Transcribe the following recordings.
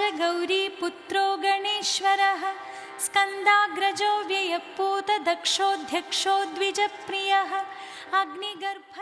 राजगौरीपुत्रो गणेश्वरः स्कन्दाग्रजो व्ययपूतदक्षोऽध्यक्षो द्विजप्रियः अग्निगर्भ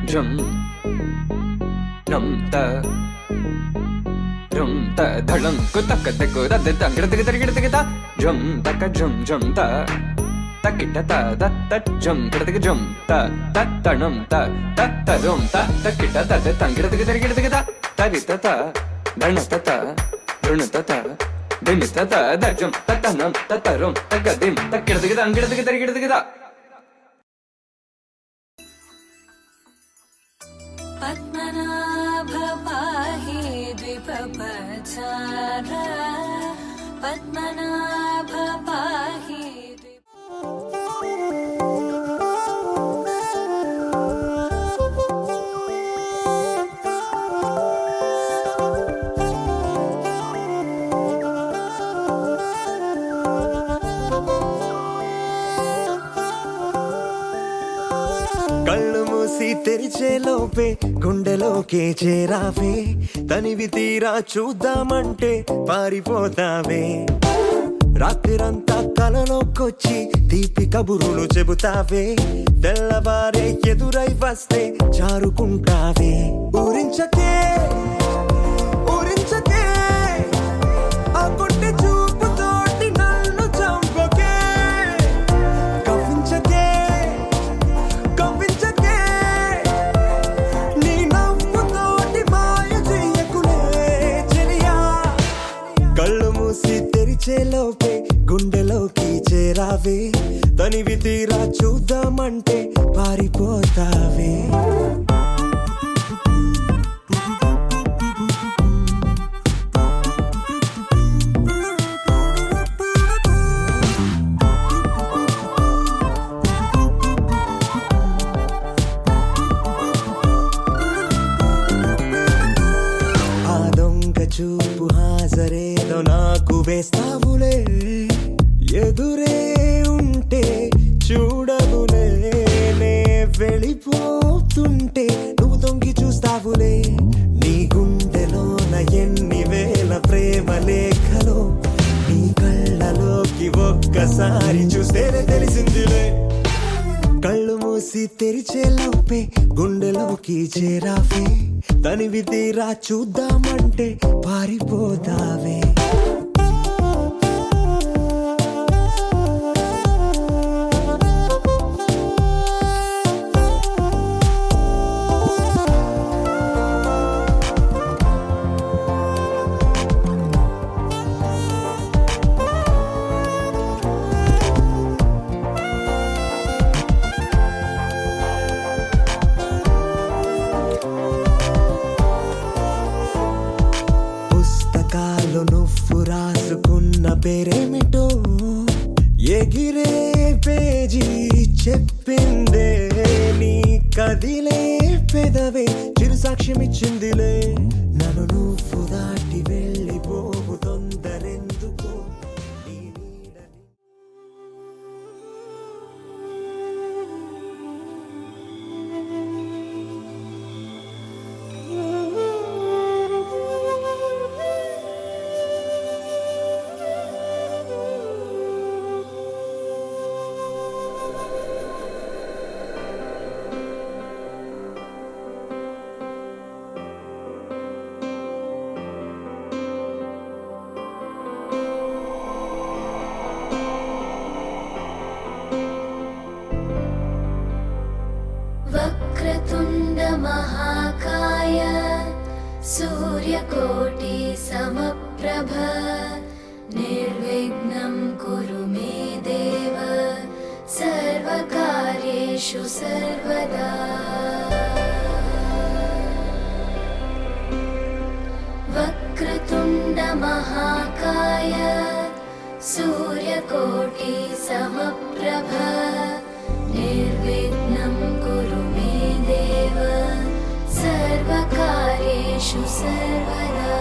Jum num ta rum ta dhalam kutak deku da de tang gida gida gida gida jum taka jum jum ta takita ta da ta jum gida jum ta tanum ta rum ta takita da de tang gida gida gida gida tarita ta dhanata ta runata ta dimita ta da jum tanum ta rum tagadim takita gida gida gida Padmanabha पाहि द्विपपचार पद्मनाभ पाहि కళ్ళు మూసి తెరిచే లోపే గుండెలోకే చేరావే తనివి తీరా చూద్దామంటే పారిపోతావే రాత్రిరంతా కలలోకొచ్చి తీపి కబురులు చెబుతావే తెల్లవారే ఎదురై వస్తే జారుకుంటావే ఊరించకే ఊరించకే ఆ కొట్టె చూపుతోటి నన్ను చంపకే కవ్వించకే లోపే గుండెలోకి చేరావే తనివి తీరా చూద్దామంటే పారిపోతావే ఆ దొంగ చూపు హాజరేదో నాకు వేస్తావులే ఎదురే ఉంటే చూడవులే నే వెళ్ళిపోతుంటే నువ్వు తొంగి చూస్తావులే నీ గుండెలోన ఎన్ని వేల ప్రేమ లేఖలో నీ కళ్ళలోకి ఒక్కసారి చూస్తేనే తెలిసిందిలే కళ్ళు మూసి తెరిచే లోపే గుండెలోకి చేరావే తనివి తీరా చూద్దామంటే పారిపోతావే పేరేమిటో ఎగిరే పేజీ చెప్పిందే నీ కదిలే పెద నిమిషమిచ్చిందిలే నన్ను నువ్వు దాటి వెళ్ళిపోవు తొందరెందుకో నీ నీడని वक्रतुण्ड महाकाय सूर्यकोटि समप्रभ निर्विघ्नं कुरु मे देव सर्वकार्येषु सर्वदा वक्रतुण्ड महाकाय सूर्यकोटि समप्रभ निर्विघ्नं कुरु मे देव सर्वकार्येषु सर्वदा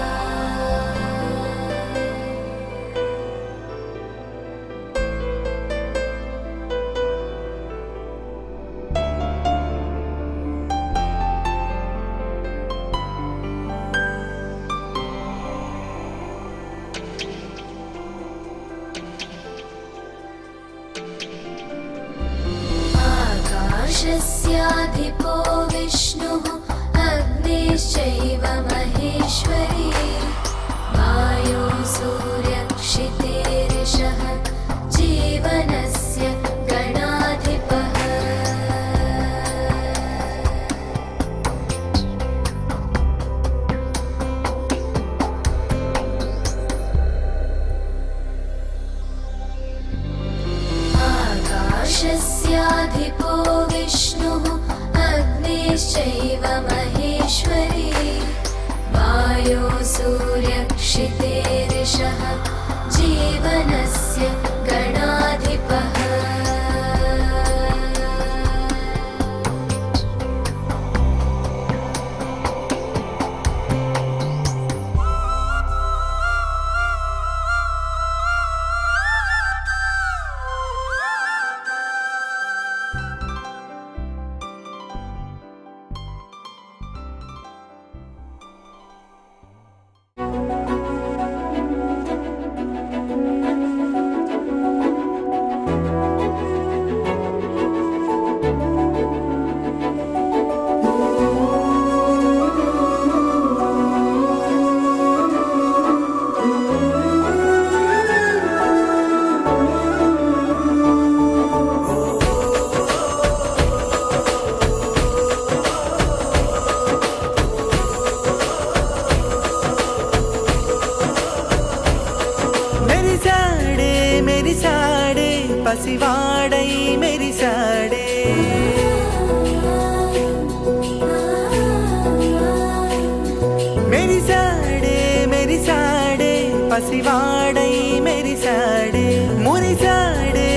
आकाशस्याधिपो विष्णुः अग्निश्चैव महेश्वरी वायो सूर्यक्षितेरिषः जीवनस्य गणाधिपः आकाशस्याधिपो विष्णुः अग्निश्चैव महेश्वरी वायो सूर्यक्षितेरिषः जीवनस्य गणाधिपः మెరిసాడే పసివాడై మెరిసాడే మెరిసాడే పసివాడై మెరిసాడే మురిసాడే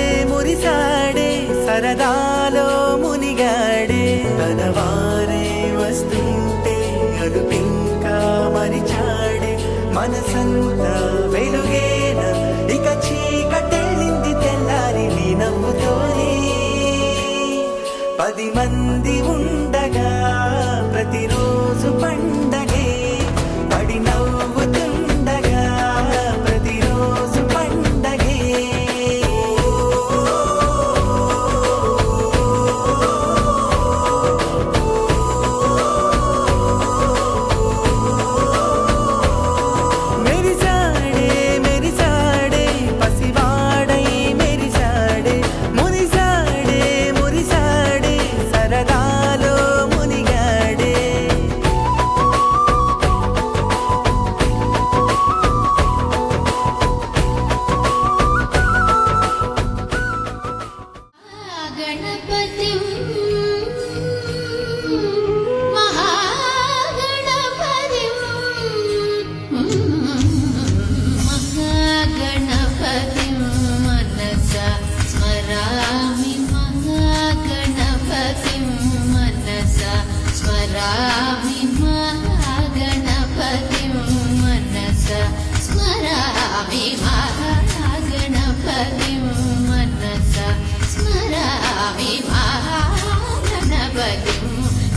సరదాలో మునిగాడే తన వారే వస్తుంటే అదుపింకా మరిచాడే మనసంతా వెలుగేనా ఇక చీకటెళ్ళింది తెల్లారి నీ నవ్వుతోనే 10 మంది ఉండగా ప్రతిరోజు పండగే పడి నవ్వుతుండగా ప్రతిరోజు పండగే మెరిసాడే పసివాడై మెరిసాడే మురిసాడే సరదాలో మునిగాడే स्मरामि महागणपतिं मनसा स्मरामि महागणपतिं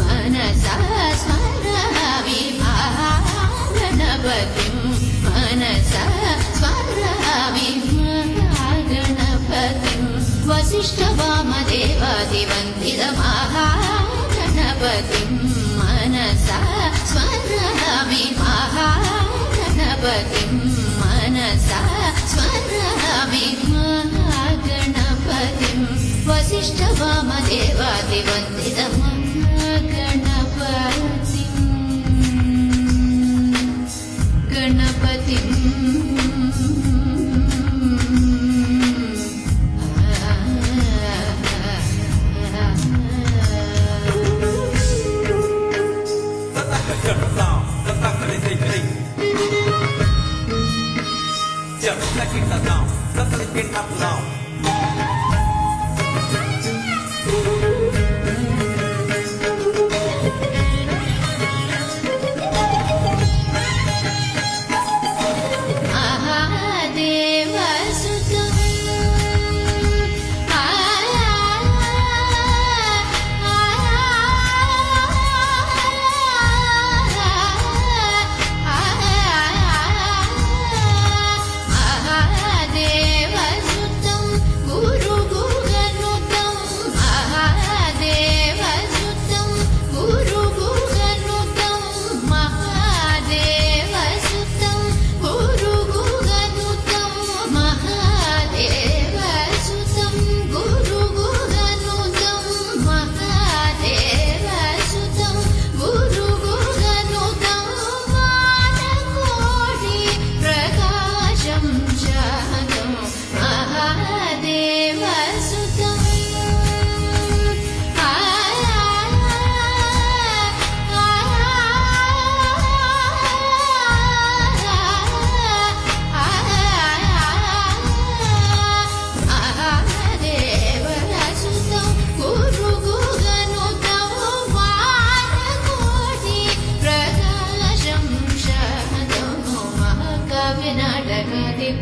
मनसा स्मरामि महागणपतिं मनसा स्मरामि महागणपतिं वसिष्ठवामदेवादिवन्दितमहागणपतिं मनसा स्मरामि महागणपतिं मनसा स्मरामि महागणपतिं वसिष्ठवामदेवादिवन्दितमहागणपतिं गणपतिं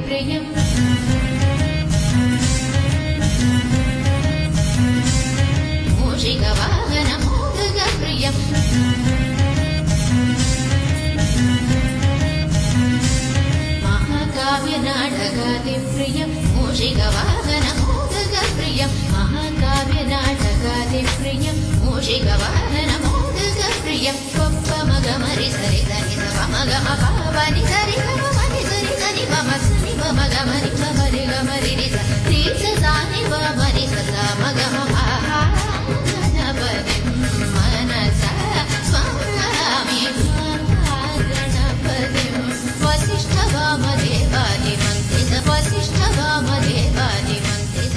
प्रियं मूषिकवाहनमोदकप्रियं महाकाव्यनाटकादिप्रियं मूषिकवाहनमोदकप्रियं महाकाव्यनाटकादिप्रियं मूषिकवाहनमोदकप्रियं पप्पमगमरि सरिधनि सवमगम पावनि सरि गमनि सरि सनि ममसनि ममगमरि ममरि गमरि रि रि स सानि ममरि स सा मगम गणपतिं मनसा स्मरामि गणपतिं वसिष्ठवामदेवादिवन्दित वसिष्ठवामदेवादिवन्दित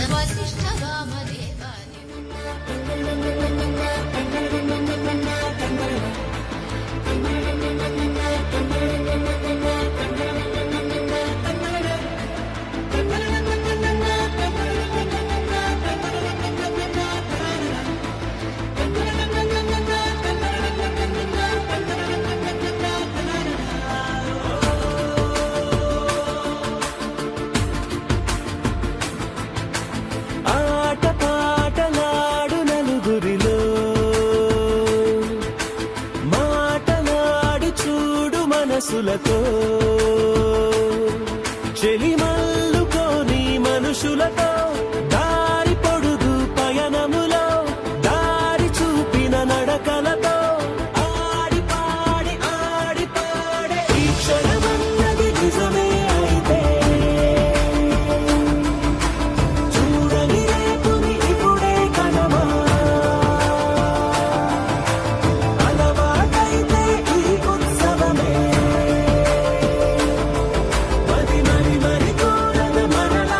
మనసులతో చెలిమల్లుకోని మనుషులతో దారి పొడుగు పయనములో దారి చూపిన నడకలతో ఆడి పాడే ఈ క్షణమన్నది నిజమే అయితే చూడని రేపుని ఇప్పుడే కనమా అలవాటైతే ఈ ఉత్సవమే మరి కోరద మరలా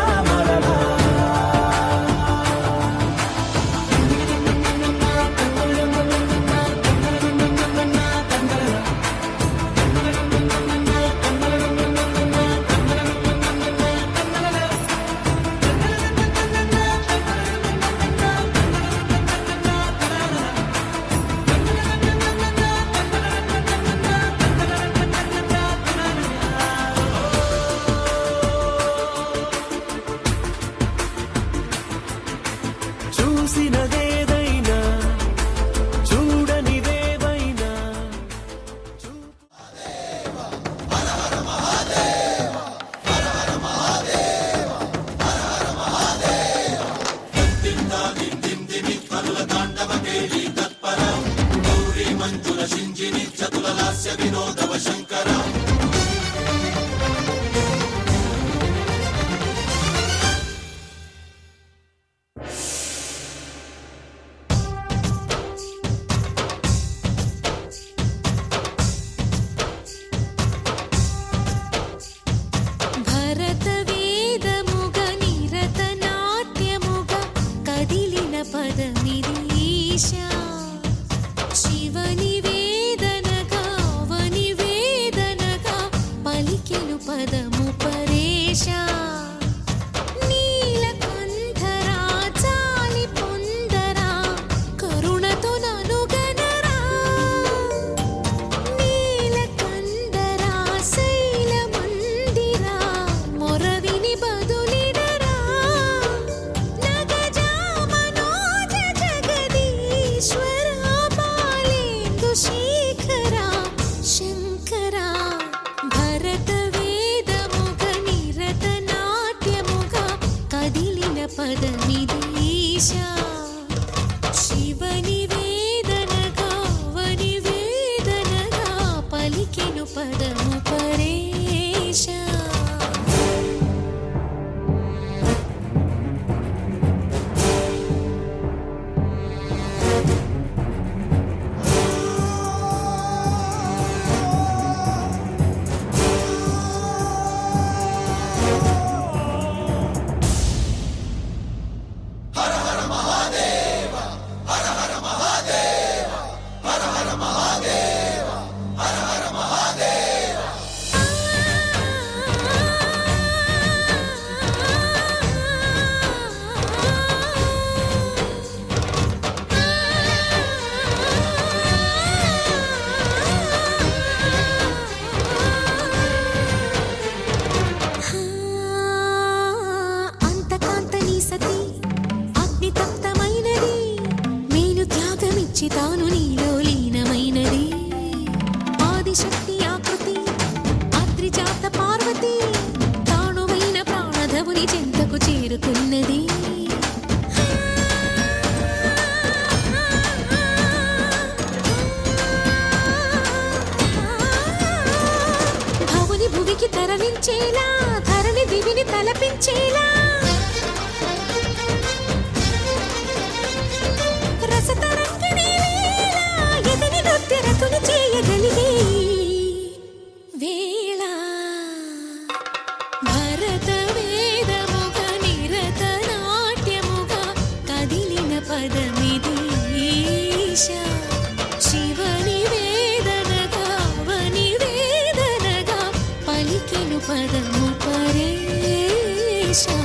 భరతవేదముగ నిరతనాట్యముగ కదిలిన పదమిది ఈశా శివనివేదనగా అవనివేదనగా పలికెను పదము పరేశా నీలకంఠరా చాలి పొందరా కరుణతో ననుగనరా నీలకందరా శైలమందిరా మొరవిని బదులిడరా నగజామనోజ జగదీశ్వరా బాలేందు శేఖరా శంకరా భరతవేదముగ నిరతనాట్యముగ కదిలిన పదమిది ఈశా శివనివేదనగా అవనివేదనగా పలికెను పదము పరేశా అంతకాంతని సతి అగ్నితప్తమైనది నేను త్యాగమిచ్చి తాను నీలో లీనమైనది ఆదిశక్తి ఆకృతి అద్రిజాత పార్వతి తానువైన ప్రాణధవుని చెంతకు చేరుకున్నది భవుని భువికి తరలించేలా ధరణి దివిని తలపించేలా రసతరంగిణి వేళ ఎదని నృత్యరతుని చేయగలిగే వేళ భరతవేదముగ నిరతనాట్యముగ కదిలిన పదమిది ఈశా శివనివేదనగా అవనివేదనగా పలికెను పదము పరేశా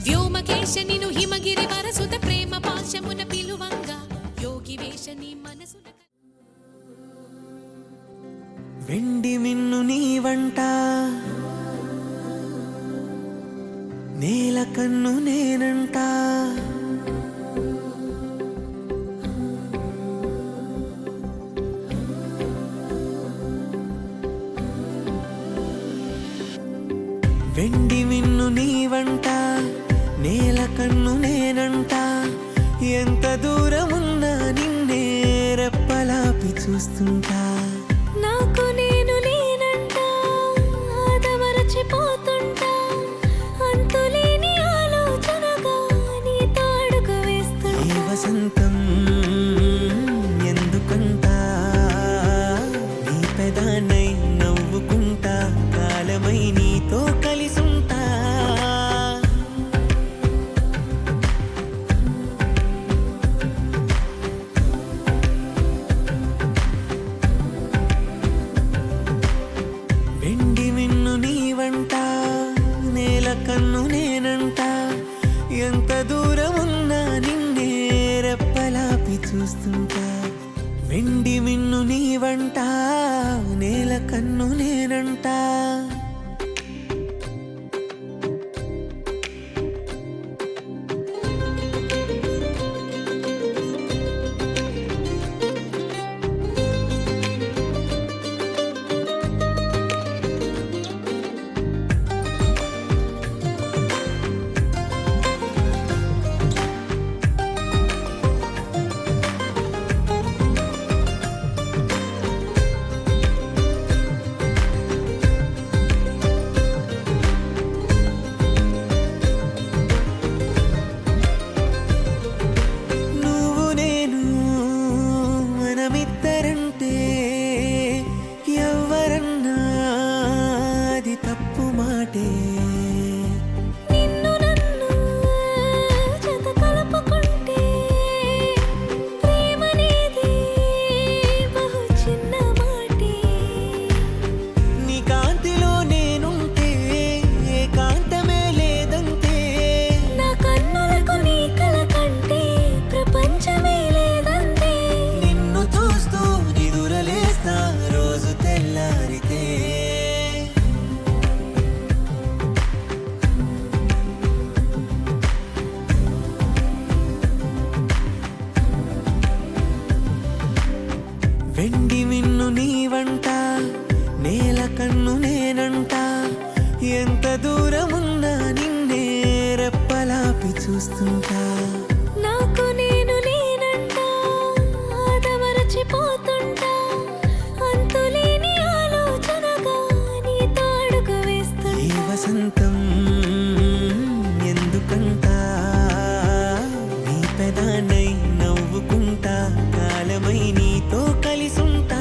వ్యోమకేశ నిను హిమగిరి వరసుత ప్రేమ పాశమున పిలువంగా యోగి వేష నీ మనసున వెండి మిన్ను నీ వంట నేల కన్ను నేనంట వెండి మిన్ను నీ వంట నేల కన్ను నేనంట ఎంత దూరమున్నా నిన్నే రెప్పలాపి చూస్తుంటా నాకు నేను లేనంట ఆదమరచిపోతుంటా అంతులేని ఆలోచనగా నీ తాడుకు ఈ వేస్తుంటా వసంతం ఎందుకంట నీ పెదాని కన్ను నేనంట. నువ్వు నేను మనమిద్దరంటే ఎవరన్నా అది తప్పు మాటే. నిన్ను నన్ను జత కలుపుకుంటే ప్రేమనేది బహు చిన్న మాటే. నీ కాంతిలో నేనుంటే ఏకాంతమే లేదంతే. నా కన్నులకు నీ కల కంటే ప్రపంచమే లేదంతే. నిన్ను చూస్తూ నిదురలేస్తా రోజు తెల్లారితే. వెండి మిన్ను నీవంట, నేల కన్ను నేనంట. ఎంత దూరమున్నా నిన్నే రెప్పలాపి చూస్తుంటా. నాకు నేను లేనంట, ఆదమరచిపోతుంటా. అంతులేని ఆలోచనగా నీ తాడుకు వేస్తుంటా. ఈ వసంతం ఎందుకంట, నీ పెదానై నవ్వుకుంటా. కాలమై నీతో కలిసుంటా.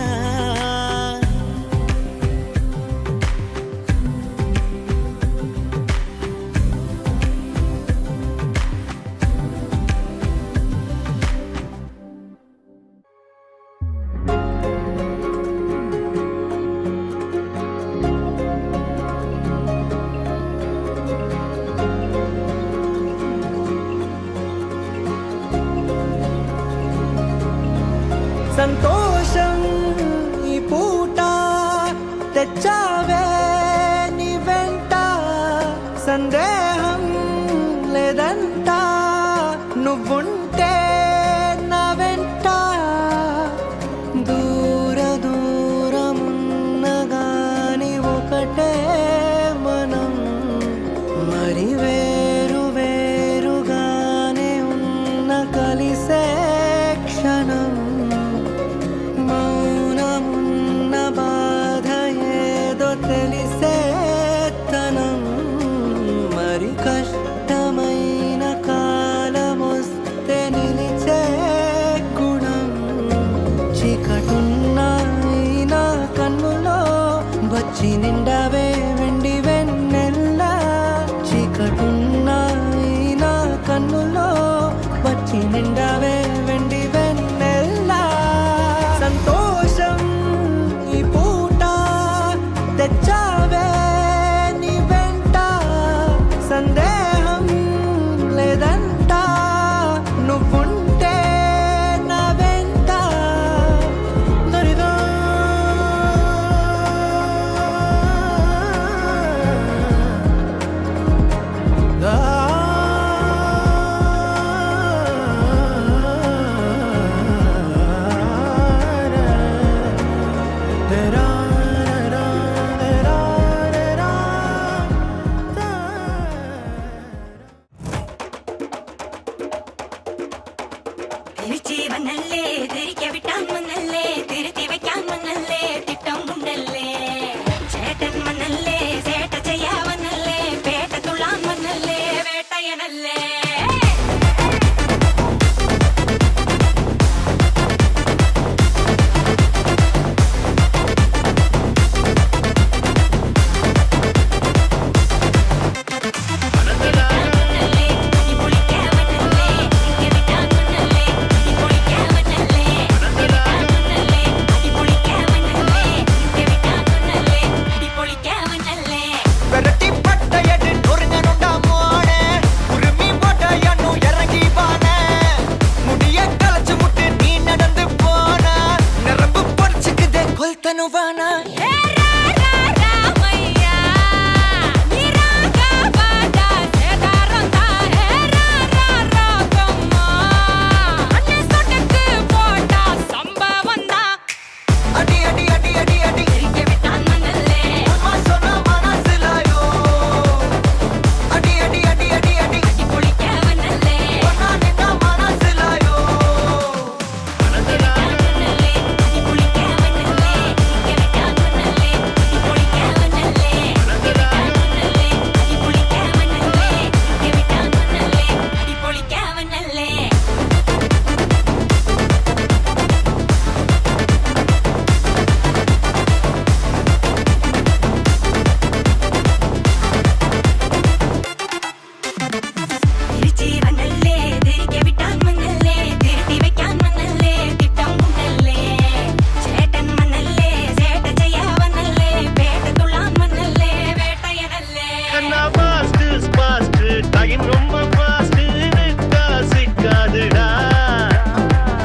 ரொம்ப fast விட்டா சிக்காதுடா.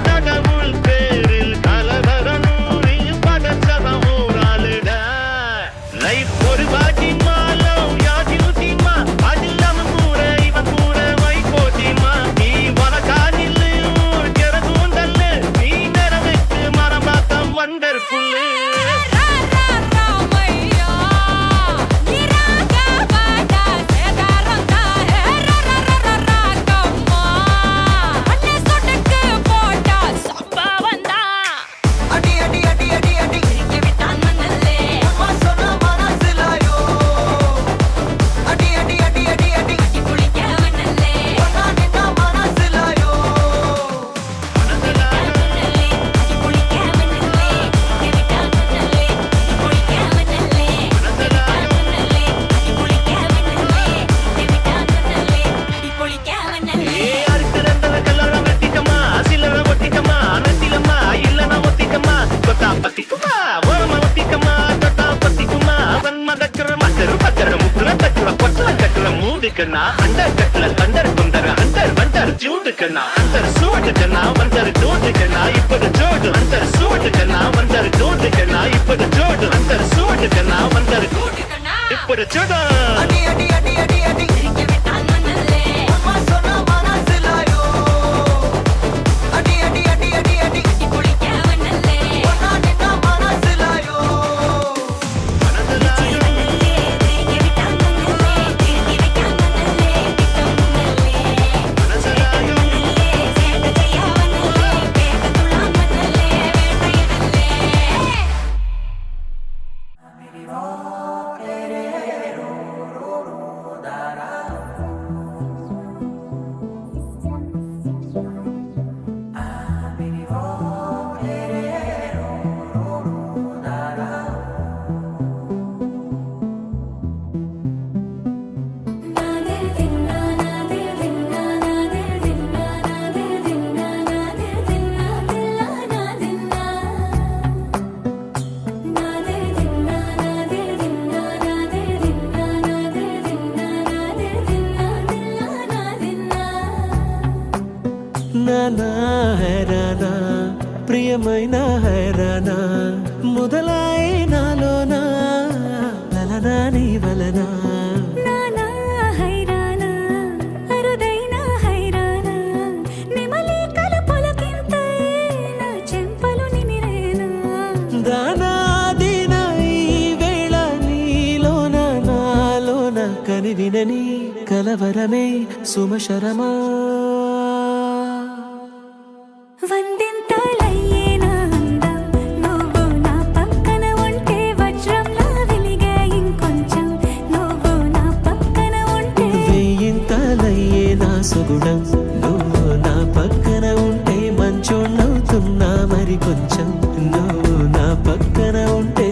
கடவுள் பேரில் கலவரனூரில் பதச்சவன் ஊராளுடா. லைஃப் ஒரு வாட்டி மாலம் யாதில் தீமா, அதில்லாம கூட இவன் கூட வைப்போட்டிமா. நீ வனக்காதில் ஊர் கெரதூந்தல்லு, நீ நிறவிட்டு மரம் பார்த்தம் வண்டர்ஃபுல்லு. अंडर कटल अंडर कुंदर अंडर वंडर जूड कना अंडर सूड कना वंडर डोड कना इपड जोड अंडर सूड कना वंडर डोड कना इपड जोड अंडर सूड कना वंडर डोड कना इपड जोड अडी अडी अडी अडी अडी के विटान मनले अम्मा सोना मनसलायो अडी अडी अडी अडी अडी कुड़ी के मनले ओना निना मनसलायो मनसलायो నానా హైరానా ప్రియమైన హైరానా మొదలాయి నాలోనా లలనా నీ వలనా నానా హైరానా అరుదైన హైరానా నెమలి కలుపులకింతై నా చెంపలు నిమిరేనా దానాదిన ఈ వేళ నీలోన నాలోన కనివినని కలవరమే సుమశరమా వందింతలయ్యేనా అందం నువ్వు నా పక్కన ఉంటే వజ్రంలా వెలిగే ఇంకొంచెం నువ్వు నా పక్కన ఉంటే వేయింతలయ్యే నా సుగుణం నువ్వు నా పక్కన ఉంటే మంచోళ్ళవుతున్నా మరి కొంచెం నువ్వు నా పక్కన ఉంటే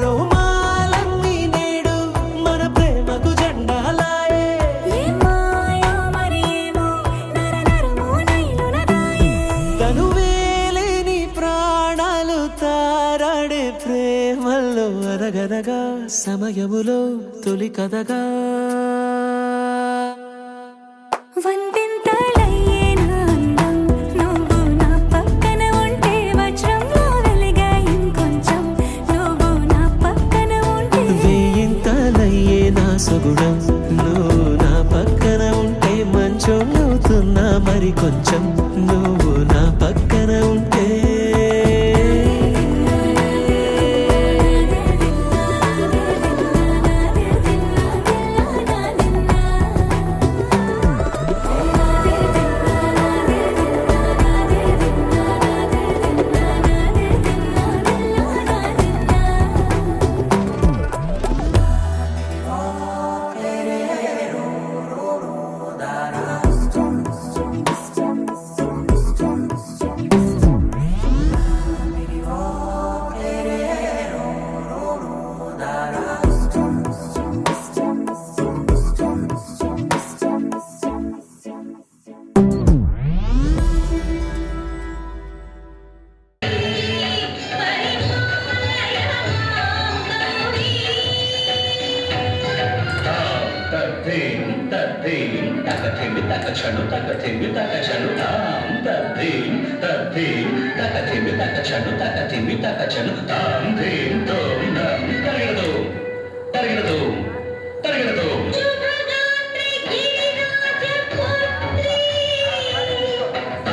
రోమాలన్నీ నేడు మన ప్రేమకు జెండాలాయే తొలి కథగా వందింతలయ్యేనా అందం నువ్వు నా పక్కన ఉంటే వజ్రంలా వెలిగా ఇంకొంచెం నువ్వు నా పక్కన ఉంటే వేయింతలయ్యే నా సుగుణం నువ్వు నా పక్కన ఉంటే మంచోళ్ళవుతున్నా మరి కొంచెం నువ్వు నా పక్కన ఉంటే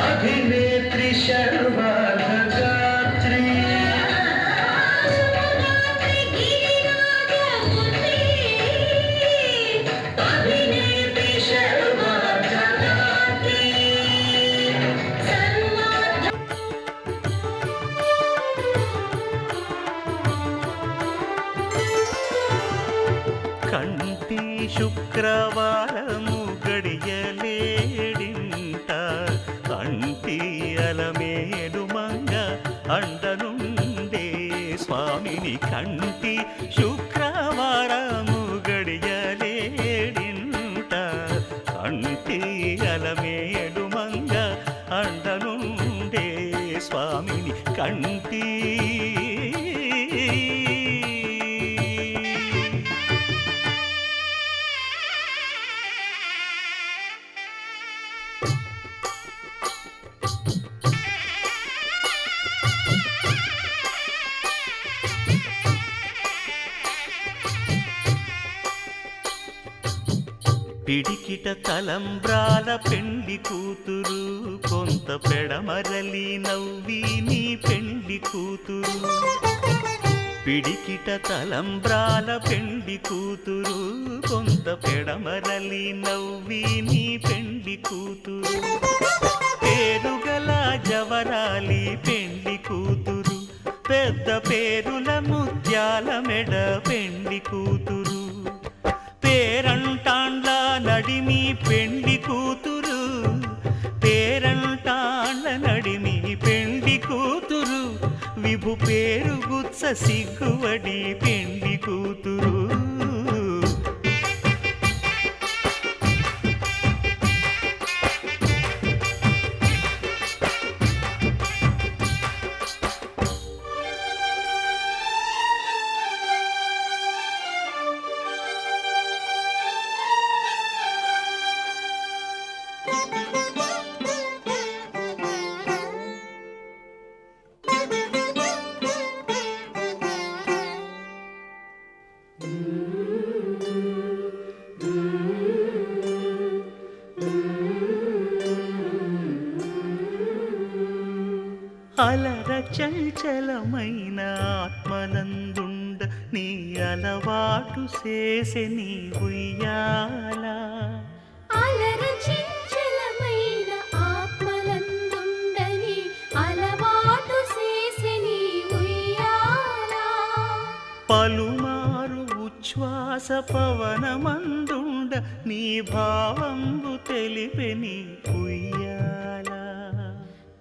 అభినేత్రి శర్వాధగాత్రి అభినేత్రి శర్వాధగాత్రి కంటి శుక్రవారము గడియలేడింట కంటి అలమేలు మంగ అండనుండే స్వామిని కంటి శుక్రవారము గడియలేడింట కంటి అలమేలు మంగ అండనుండే స్వామిని కంటి పిడికిట తలంబ్రాల పెండి కూతురు కొంత పెడమరలి నవ్వి నీ పెండి కూతురు పిడికిట తలంబ్రాల పెండి కూతురు కొంత పెడమరలి నవ్వి నీ పెండి కూతురు పేరుగల జవరాలి పెండి కూతురు పెద్ద పేరుల ముత్యాల మెడ పెండి కూతురు పేరంటాండ్ల నడిమి పెండి కూతురు పేరంటాండ్ల నడిమి పెండి కూతురు విభు పేరు గుత్స సిగ్గువడి పెండి కూతురు అలర చంచలమైన ఆత్మనందుండ నీ అలవాటు చేసే నీ ఉయ్యాల అలర చంచలమైన ఆత్మలందుండని అలవాటు చేసే నీ ఉయ్యాల పలుమారు ఉచ్ఛ్వాస పవనమందుండ నీ భావంబు తెలిపే నీ ఉయ్యాల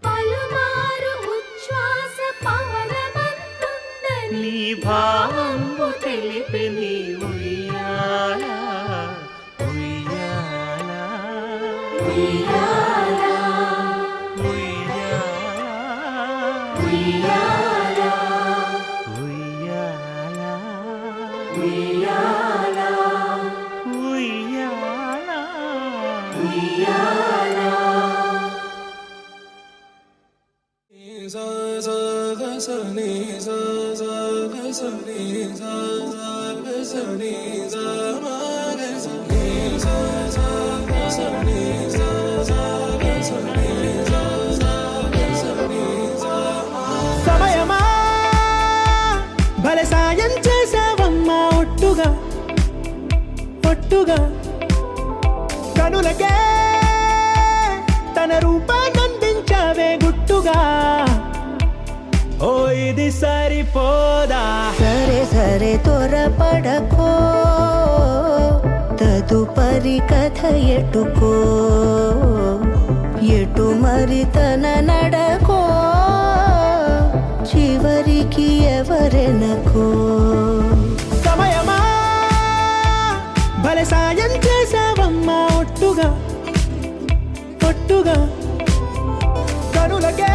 పలుమారు ఉచ్ఛ్వాస పవనమందుండని నీ భావంబు తెలిపే నీ ఉయ్యాల ఉయ్యాల ఉయ్యాల ఉయ్యాల ఉయ్యాల ఉయ్యాల సమయమా భలే సాయం చేసావమ్మా ఒట్టుగా ఒట్టుగా కనులకే తన రూపాన్నందించావే గుట్టుగా ఓ ఇది సరిపోదా సరే సరే త్వరపడకో తదుపరి కథ ఎటుకో ఎటు మరి తన నడకో చివరికి ఎవరెనకో సమయమా భలే సాయం చేసావమ్మా ఒట్టుగా ఒట్టుగా కనులకే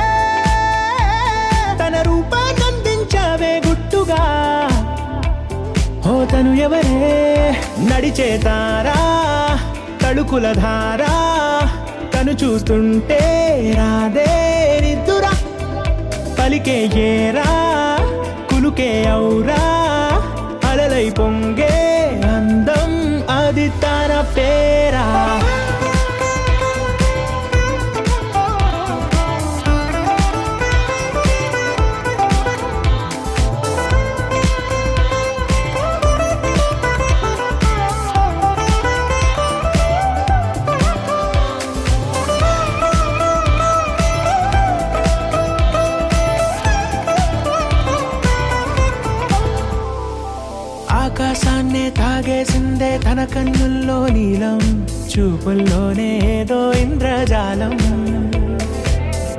తన రూపాన్నందించావే గుట్టుగా ఓ తను ఎవరే నడిచే తారా తడుకుల ధారా తను చూస్తుంటే రాదే నిద్దురా పలికే ఏరా కులుకే ఔరా అలలై పొంగే అందం అది తన పేరా ఆకాశాన్నే తాగేసిందే తన కన్నుల్లో నీలం చూపుల్లోనే ఏదో ఇంద్రజాలం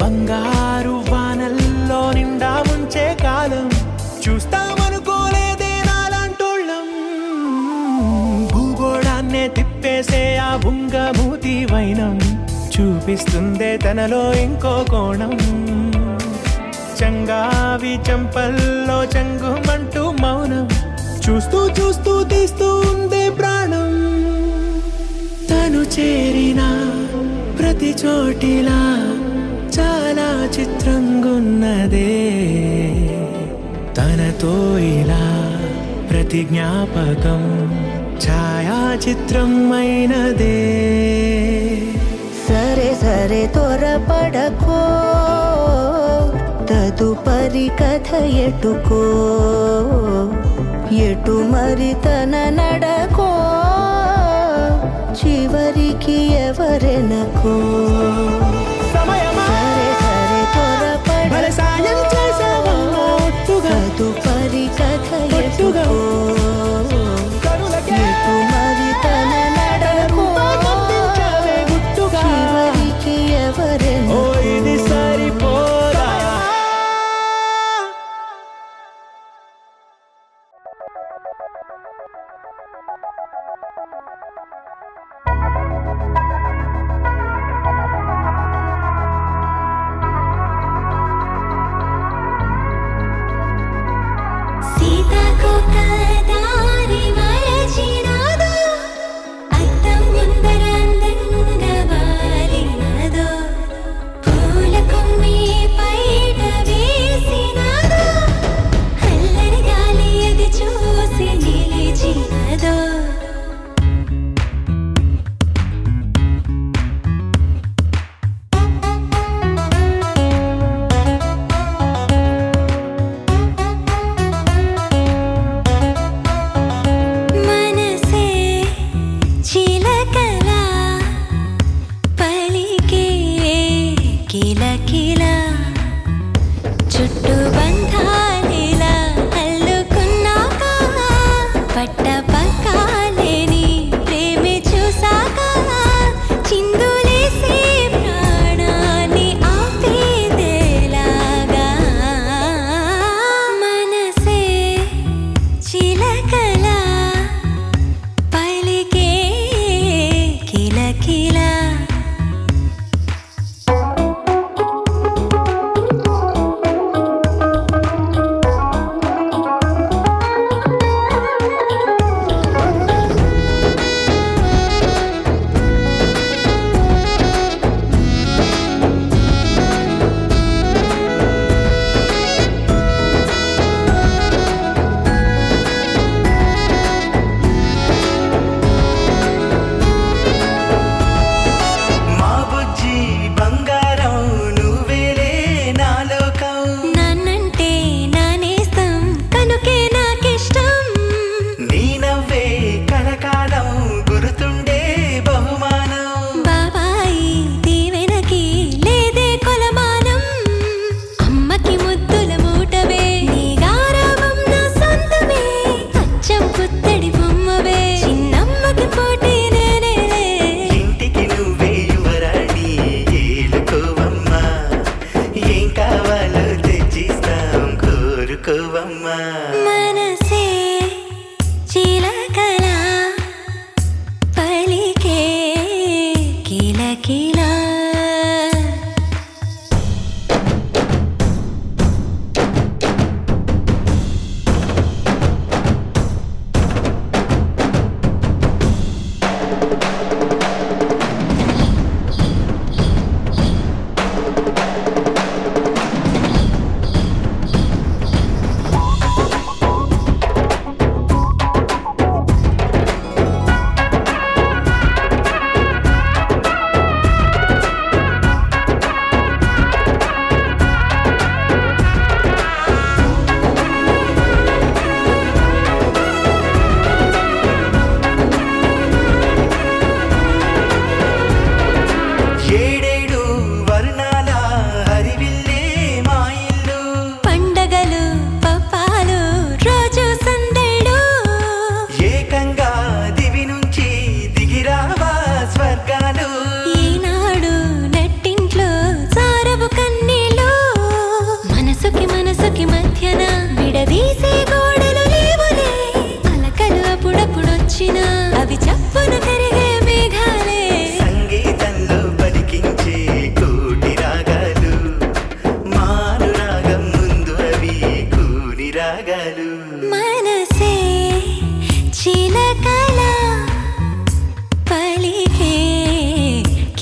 బంగారు వానల్లో నిండా ముంచే కాలం చూస్తామనుకోలేదే నాలాంటోళ్ళం భూగోళాన్నే తిప్పేసే ఆ బుంగమూతి వైనం చూపిస్తుందే తనలో ఇంకో కోణం చంగావి చంపల్లో చంగుమంటూ మౌనం చూస్తూ చూస్తూ తీస్తూ ఉందే ప్రాణం తను చేరిన ప్రతి చోటిలా చాలా చిత్రంగున్నదే తనతో ఇలా ప్రతి జ్ఞాపకం ఛాయాచిత్రం అయినదే సరే సరే త్వరపడకో తదుపరి కథ ఎటుకో ఎటు మరి తన నడకో చివరికి ఎవరెనకో సమయమా సరే సరే భలే సాయం చేసావమ్మా ఒట్టుగా తదుపరి కథ ఒట్టుగా ఎటుకో కనులకే ఎటు మరి తన నడకో రూపాన్నందించావే గుట్టుగా చివరికి ఓ ఎవరెనకో ఇది సరిపోదా సీతాకోక దారి మరచినాదో అద్దం ముందర అందంగా వాలినాదో పూల కొమ్మి పైట వేసినాదో అల్లరి గాలి అది చూసి నిలిచినాదో మనసే చిలకలా పలికే కిలకిలా చుట్టూ బంధాలిలా అల్లుకున్నాక పట్ట పక్కాలేని ప్రేమే చూసాక చిందులేసే ప్రాణాన్ని ఆపేదేలాగా మనసే చిలకలా పలికే కిలకిలా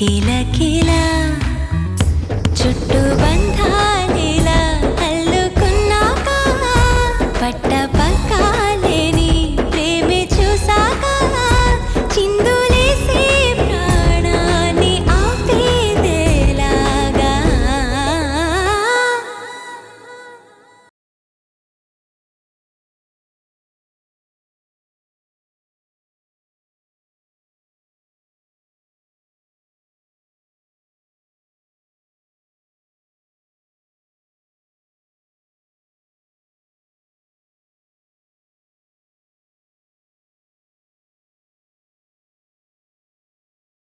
కిల కిల చుట్టూ బంధ